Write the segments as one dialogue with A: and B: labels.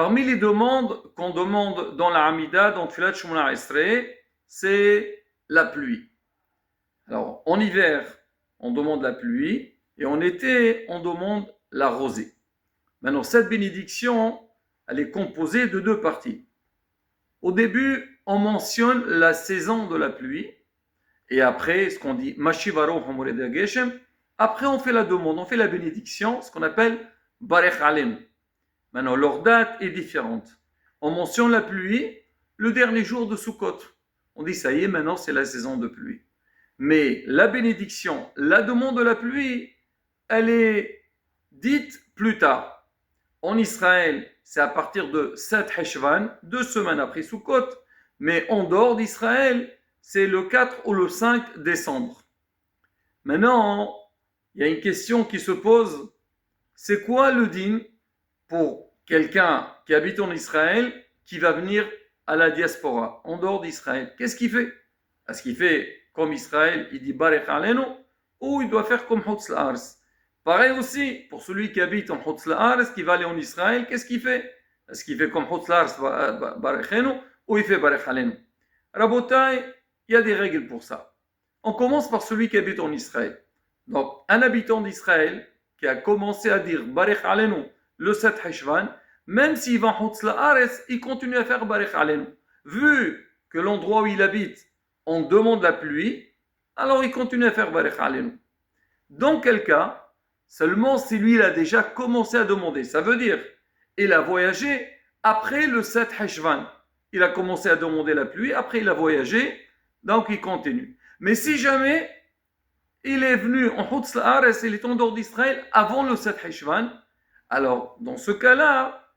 A: Parmi les demandes qu'on demande dans la Hamida, dans Tfilat Shemona Esrei, c'est la pluie. Alors, en hiver, on demande la pluie, et en été, on demande la rosée. Maintenant, cette bénédiction, elle est composée de deux parties. Au début, on mentionne la saison de la pluie, et après, ce qu'on dit Mashivaro Hamored Geshem, après on fait la demande, on fait la bénédiction, ce qu'on appelle Barech Alem. Maintenant, leur date est différente. On mentionne la pluie le dernier jour de Sukkot. On dit, ça y est, maintenant c'est la saison de pluie. Mais la bénédiction, la demande de la pluie, elle est dite plus tard. En Israël, c'est à partir de 7 Heshvan, 2 semaines après Sukkot. Mais en dehors d'Israël, c'est le 4 ou le 5 décembre. Maintenant, il y a une question qui se pose. C'est quoi le din pour quelqu'un qui habite en Israël, qui va venir à la diaspora, en dehors d'Israël? Qu'est-ce qu'il fait? Est-ce qu'il fait comme Israël, il dit Barech Alenu, ou il doit faire comme Chutz La'aretz? Pareil aussi, pour celui qui habite en Chutz La'aretz, qui va aller en Israël, qu'est-ce qu'il fait? Est-ce qu'il fait comme Chutz La'aretz, Barechenu, ou il fait Barech Alenu? Rabotai, il y a des règles pour ça. On commence par celui qui habite en Israël. Donc, un habitant d'Israël qui a commencé à dire Barech Alenu le 7 Heshvan, même s'il va en Chutz La'aretz, il continue à faire Barech Alenu. Vu que l'endroit où il habite, on demande la pluie, alors il continue à faire Barech Alenu. Dans quel cas, seulement si lui il a déjà commencé à demander, ça veut dire, il a voyagé après le 7 Heshvan. Il a commencé à demander la pluie, après il a voyagé, donc il continue. Mais si jamais il est venu en Chutz La'aretz, il est en dehors d'Israël avant le 7 Heshvan, alors dans ce cas-là,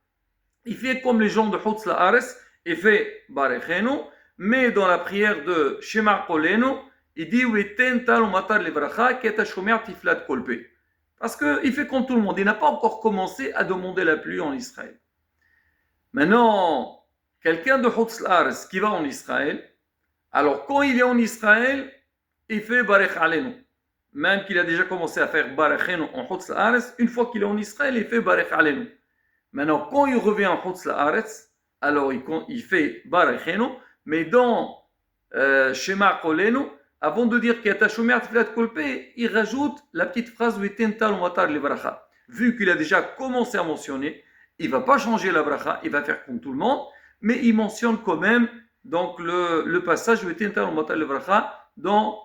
A: il fait comme les gens de Chutz La'aretz, il fait Barechenu, mais dans la prière de Shema Kolenu, il dit parce qu'il fait comme tout le monde, il n'a pas encore commencé à demander la pluie en Israël. Maintenant, quelqu'un de Chutz La'aretz qui va en Israël, alors quand il est en Israël, il fait Barech Alenu. Même qu'il a déjà commencé à faire Barechenu en Chutz La'aretz, une fois qu'il est en Israël, il fait Barech Alenu. Maintenant, quand il revient en Chutz La'aretz, alors il fait Barechenu, mais dans Shema Kolenu, avant de dire qu'il y a Tashomer Tfilat Kolpé, il rajoute la petite phrase vu qu'il a déjà commencé à mentionner, il ne va pas changer la bracha, il va faire comme tout le monde, mais il mentionne quand même donc le passage dans